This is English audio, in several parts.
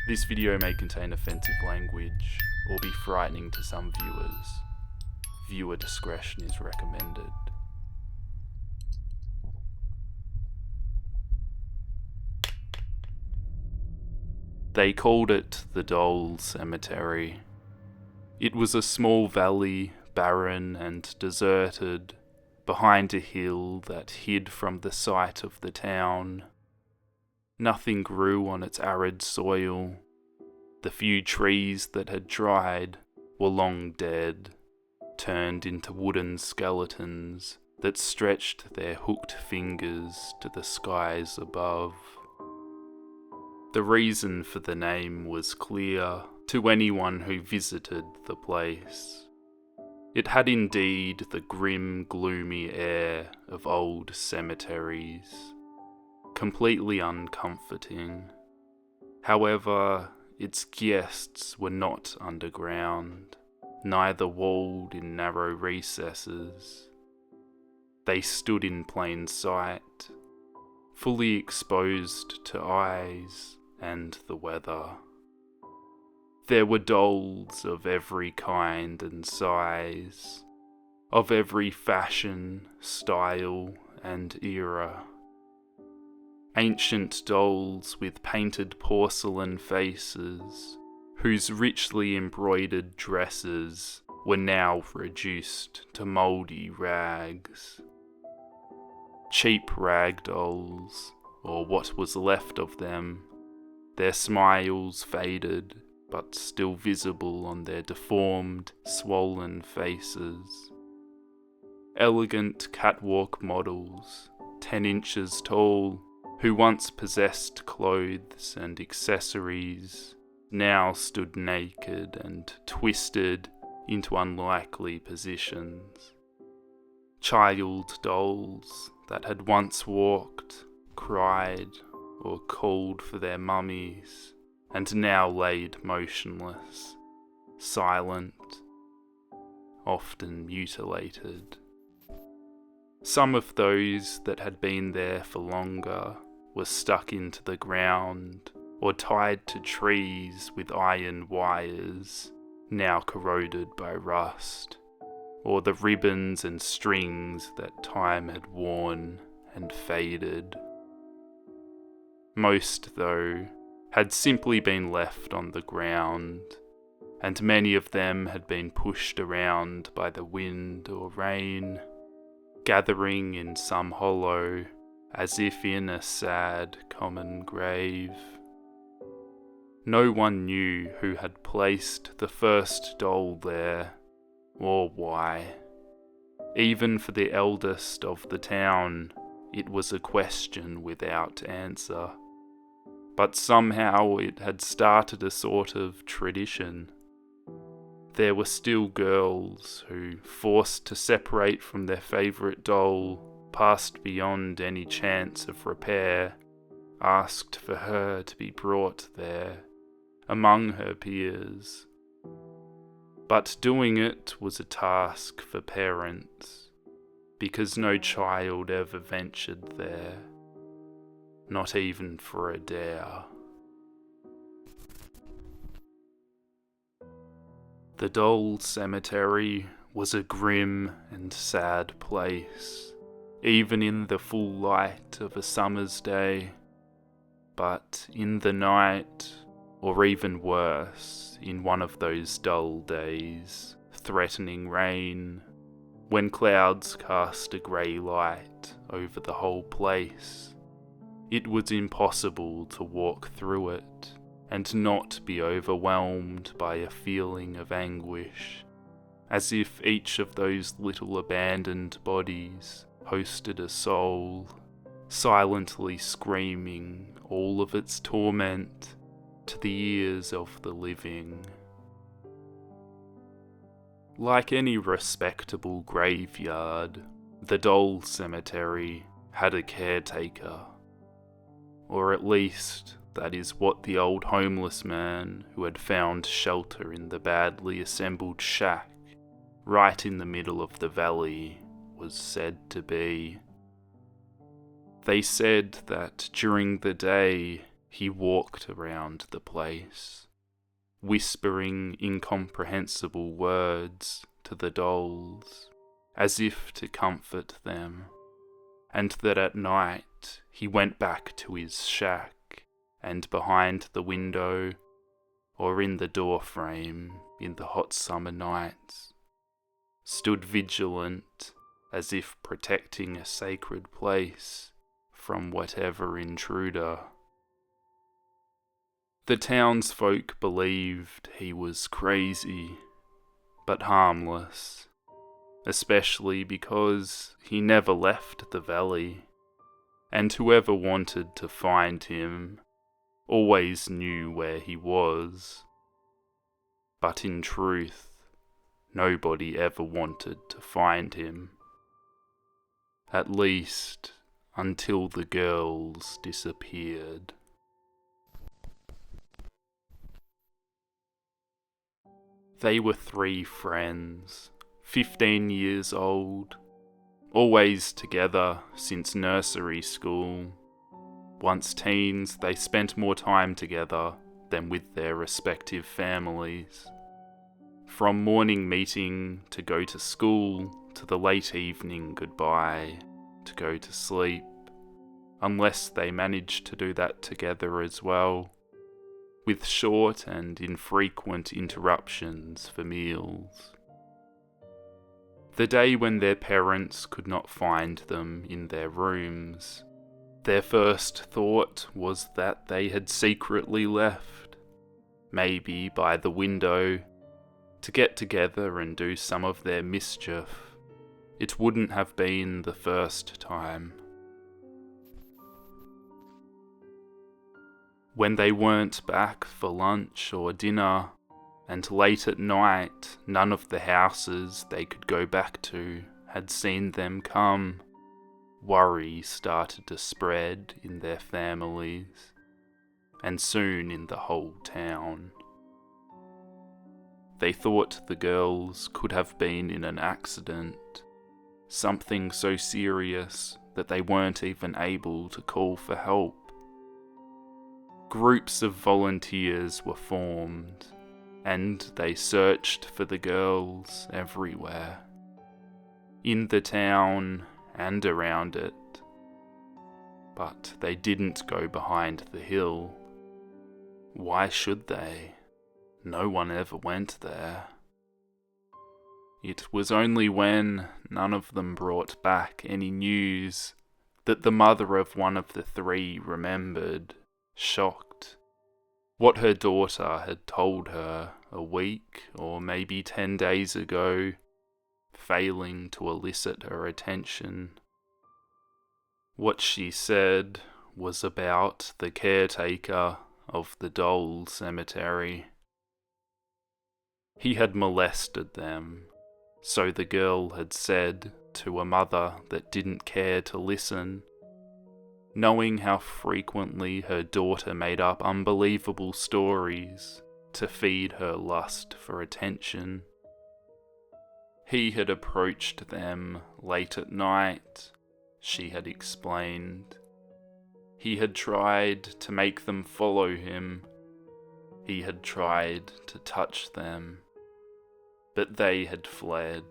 This video may contain offensive language or be frightening to some viewers. Viewer discretion is recommended. They called it the Doll Cemetery. It was a small valley, barren and deserted, behind a hill that hid from the sight of the town. Nothing grew on its arid soil. The few trees that had dried were long dead, turned into wooden skeletons that stretched their hooked fingers to the skies above. The reason for the name was clear to anyone who visited the place. It had indeed the grim, gloomy air of old cemeteries, completely uncomforting. However, its guests were not underground, neither walled in narrow recesses. They stood in plain sight, fully exposed to eyes and the weather. There were dolls of every kind and size, of every fashion, style, and era. Ancient dolls with painted porcelain faces, whose richly embroidered dresses were now reduced to mouldy rags. Cheap rag dolls, or what was left of them, their smiles faded but still visible on their deformed, swollen faces. Elegant catwalk models, 10 inches tall, who once possessed clothes and accessories, now stood naked and twisted into unlikely positions. Child dolls that had once walked, cried, or called for their mummies, and now laid motionless, silent, often mutilated. Some of those that had been there for longer were stuck into the ground or tied to trees with iron wires, now corroded by rust, or the ribbons and strings that time had worn and faded. Most, though, had simply been left on the ground, and many of them had been pushed around by the wind or rain, gathering in some hollow, as if in a sad common grave. No one knew who had placed the first doll there, or why. Even for the eldest of the town, it was a question without answer. But somehow it had started a sort of tradition. There were still girls who, forced to separate from their favourite doll, passed beyond any chance of repair, asked for her to be brought there, among her peers. But doing it was a task for parents, because no child ever ventured there, not even for a dare. The Doll Cemetery was a grim and sad place, even in the full light of a summer's day. But in the night, or even worse, in one of those dull days, threatening rain, when clouds cast a grey light over the whole place, it was impossible to walk through it and not be overwhelmed by a feeling of anguish, as if each of those little abandoned bodies hosted a soul, silently screaming all of its torment to the ears of the living. Like any respectable graveyard, the Doll Cemetery had a caretaker. Or at least, that is what the old homeless man who had found shelter in the badly assembled shack right in the middle of the valley was said to be. They said that during the day He walked around the place, whispering incomprehensible words to the dolls, as if to comfort them, and that at night he went back to his shack, and behind the window, or in the door frame in the hot summer nights, stood vigilant, as if protecting a sacred place from whatever intruder. The townsfolk believed he was crazy, but harmless, especially because he never left the valley, and whoever wanted to find him always knew where he was. But in truth, nobody ever wanted to find him. At least until the girls disappeared. They were 3 friends, 15 years old, always together since nursery school. Once teens, they spent more time together than with their respective families. From morning meeting to go to school, to the late evening goodbye, to go to sleep, unless they managed to do that together as well, with short and infrequent interruptions for meals. The day when their parents could not find them in their rooms, their first thought was that they had secretly left, maybe by the window, to get together and do some of their mischief. It wouldn't have been the first time. When they weren't back for lunch or dinner, and late at night none of the houses they could go back to had seen them come, worry started to spread in their families, and soon in the whole town. They thought the girls could have been in an accident, something so serious that they weren't even able to call for help. Groups of volunteers were formed, and they searched for the girls everywhere, in the town and around it. But they didn't go behind the hill. Why should they? No one ever went there. It was only when none of them brought back any news that the mother of one of the 3 remembered, shocked, what her daughter had told her a week or maybe 10 days ago, failing to elicit her attention. What she said was about the caretaker of the doll cemetery. He had molested them, so the girl had said to a mother that didn't care to listen, knowing how frequently her daughter made up unbelievable stories to feed her lust for attention. He had approached them late at night, she had explained. He had tried to make them follow him. He had tried to touch them, but they had fled.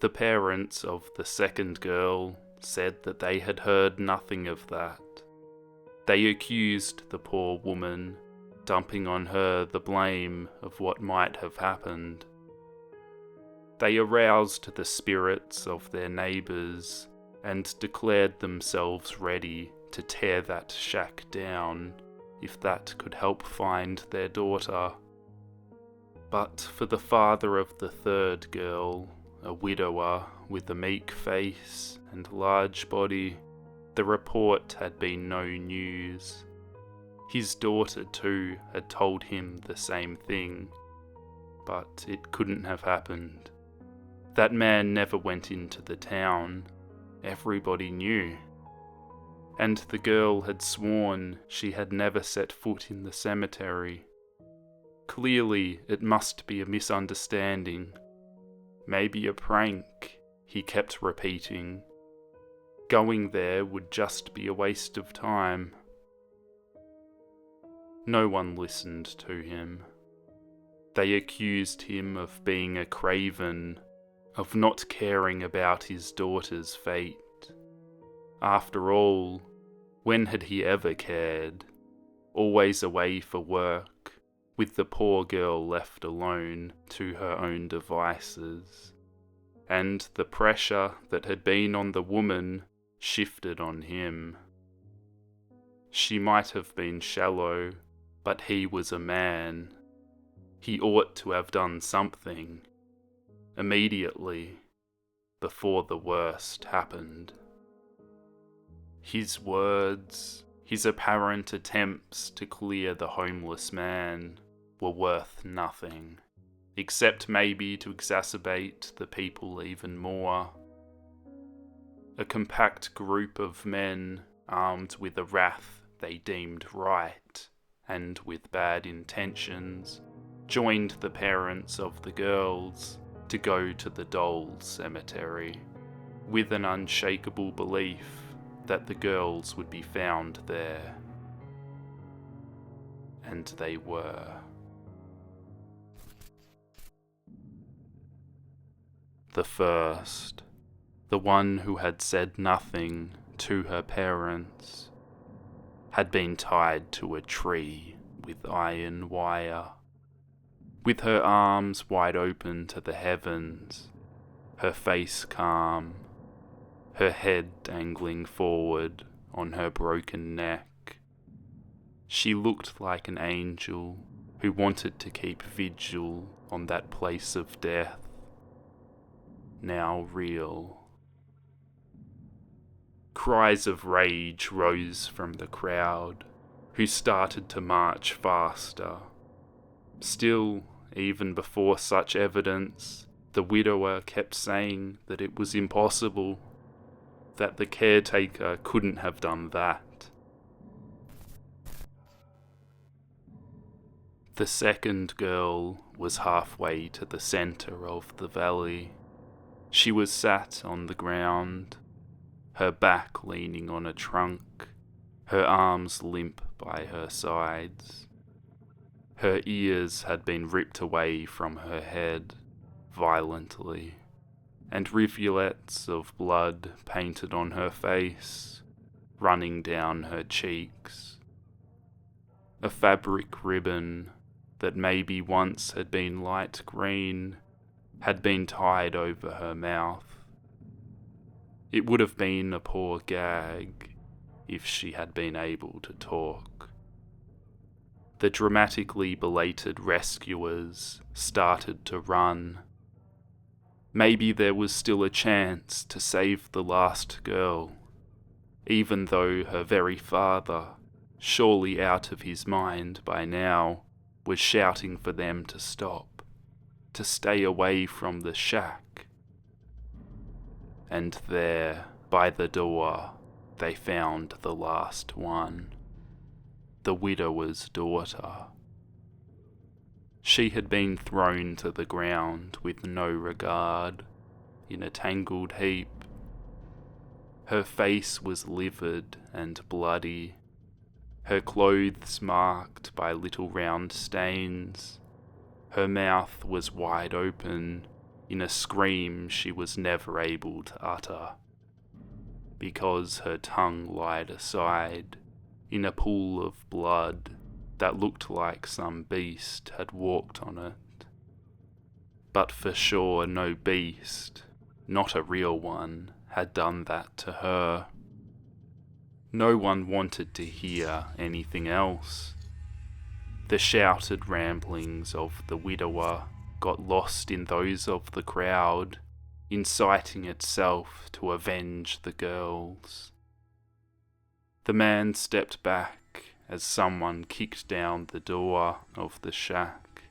The parents of the second girl said that they had heard nothing of that. They accused the poor woman, dumping on her the blame of what might have happened. They aroused the spirits of their neighbours and declared themselves ready to tear that shack down if that could help find their daughter. But for the father of the third girl, a widower with a meek face and large body, the report had been no news. His daughter too had told him the same thing, but it couldn't have happened. That man never went into the town. Everybody knew. And the girl had sworn she had never set foot in the cemetery. Clearly, it must be a misunderstanding. Maybe a prank, he kept repeating. Going there would just be a waste of time. No one listened to him. They accused him of being a craven, of not caring about his daughter's fate. After all, when had he ever cared? Always away for work, with the poor girl left alone to her own devices. And the pressure that had been on the woman shifted on him. She might have been shallow, but he was a man. He ought to have done something, immediately, before the worst happened. His words, his apparent attempts to clear the homeless man, were worth nothing, except maybe to exacerbate the people even more. A compact group of men, armed with a wrath they deemed right, and with bad intentions, joined the parents of the girls to go to the doll cemetery, with an unshakable belief that the girls would be found there. And they were. The first, the one who had said nothing to her parents, had been tied to a tree with iron wire. With her arms wide open to the heavens, her face calm, her head dangling forward on her broken neck, she looked like an angel who wanted to keep vigil on that place of death, now real. Cries of rage rose from the crowd, who started to march faster. Still, even before such evidence, the widower kept saying that it was impossible, that the caretaker couldn't have done that. The second girl was halfway to the centre of the valley. She was sat on the ground, her back leaning on a trunk, her arms limp by her sides. Her ears had been ripped away from her head, violently, and rivulets of blood painted on her face, running down her cheeks. A fabric ribbon that maybe once had been light green had been tied over her mouth. It would have been a poor gag if she had been able to talk. The dramatically belated rescuers started to run. Maybe there was still a chance to save the last girl, even though her very father, surely out of his mind by now, was shouting for them to stop, to stay away from the shack. And there, by the door, they found the last one, the widower's daughter. She had been thrown to the ground with no regard, in a tangled heap. Her face was livid and bloody, her clothes marked by little round stains. Her mouth was wide open in a scream she was never able to utter, because her tongue lied aside in a pool of blood that looked like some beast had walked on it. But for sure no beast, not a real one, had done that to her. No one wanted to hear anything else. The shouted ramblings of the widower got lost in those of the crowd, inciting itself to avenge the girls. The man stepped back as someone kicked down the door of the shack,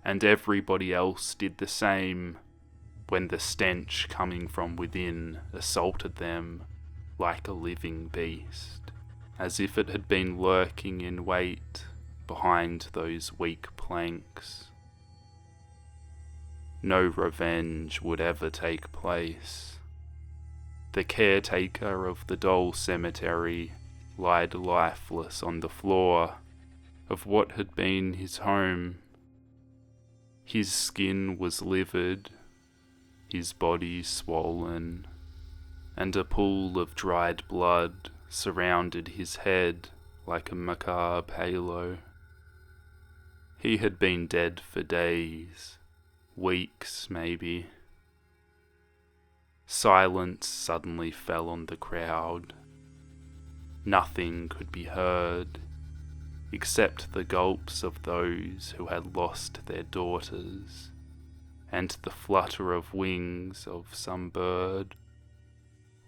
and everybody else did the same when the stench coming from within assaulted them like a living beast, as if it had been lurking in wait behind those weak planks. No revenge would ever take place. The caretaker of the doll cemetery lied lifeless on the floor, of what had been his home. His skin was livid, his body swollen, and a pool of dried blood surrounded his head like a macabre halo. He had been dead for days, weeks maybe. Silence suddenly fell on the crowd. Nothing could be heard, except the gulps of those who had lost their daughters, and the flutter of wings of some bird,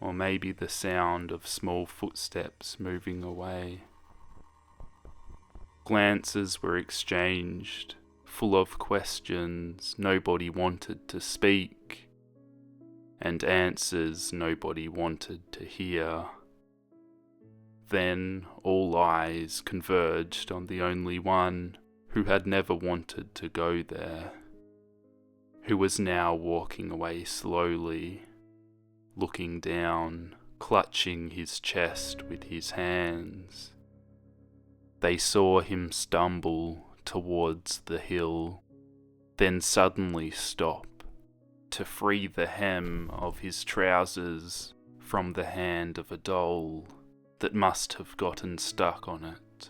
or maybe the sound of small footsteps moving away. Glances were exchanged, full of questions nobody wanted to speak, and answers nobody wanted to hear. Then all eyes converged on the only one who had never wanted to go there, who was now walking away slowly, looking down, clutching his chest with his hands. They saw him stumble towards the hill, then suddenly stop to free the hem of his trousers from the hand of a doll that must have gotten stuck on it.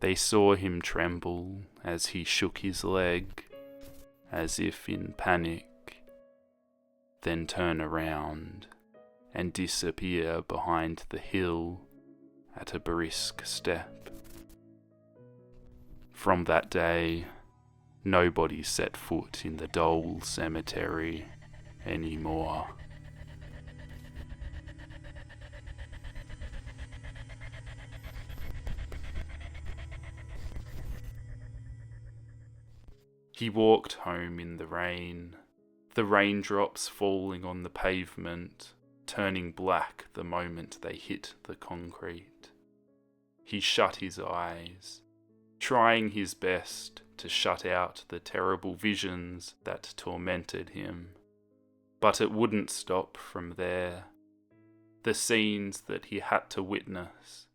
They saw him tremble as he shook his leg, as if in panic, then turn around and disappear behind the hill at a brisk step. From that day, nobody set foot in the doll cemetery anymore. He walked home in the rain, the raindrops falling on the pavement, turning black the moment they hit the concrete. He shut his eyes, trying his best to shut out the terrible visions that tormented him. But it wouldn't stop from there. The scenes that he had to witness